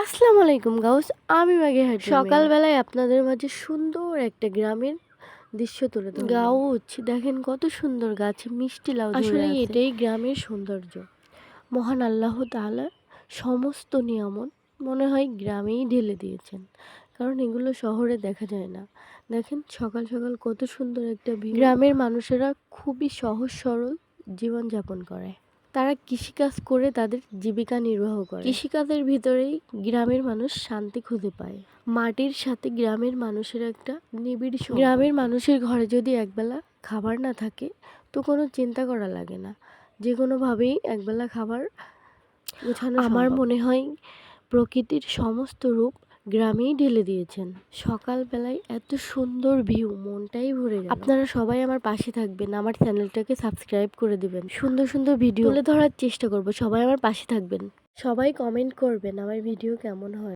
আসসালামু আলাইকুম গাউস, আমি মাগে হাঁটি। সকালবেলায় আপনাদের মাঝে সুন্দর একটা গ্রামের দৃশ্য তুলে ধরলাম। গাউচ দেখেন কত সুন্দর গাছে মিষ্টি লাউ ধরে আছে। আসলে এটাই গ্রামের সৌন্দর্য। মহান আল্লাহ তাআলা সমস্ত নিয়ামত মনে হয় গ্রামেই ঢেলে দিয়েছেন, কারণ এগুলো শহরে দেখা যায় না। দেখেন সকাল সকাল কত সুন্দর একটা ভিউ। গ্রামের মানুষেরা খুবই সহজ সরল জীবনযাপন করে। তারা কৃষিকাজ করে তাদের জীবিকা নির্বাহ করে। কৃষিকাজের ভিতরেই গ্রামের মানুষ শান্তি খুঁজে পায়। মাটির সাথে গ্রামের মানুষের একটা নিবিড় সম্পর্ক। গ্রামের মানুষের ঘরে যদি একবেলা খাবার না থাকে তো কোনো চিন্তা করা লাগে না, যে কোনোভাবেই একবেলা খাবার গোছানো সম্ভব। আমার মনে হয় প্রকৃতির সমস্ত রূপ গ্রামেই ঢেলে দিয়েছেন। সকালবেলায় এত সুন্দর ভিউ, মনটাই ভরে গেল। আপনারা সবাই আমার পাশে থাকবেন, আমার চ্যানেলটাকে সাবস্ক্রাইব করে দিবেন। সুন্দর সুন্দর ভিডিও তুলে ধরার চেষ্টা করব, সবাই আমার পাশে থাকবেন। সবাই কমেন্ট করবেন আমার ভিডিও কেমন হয়।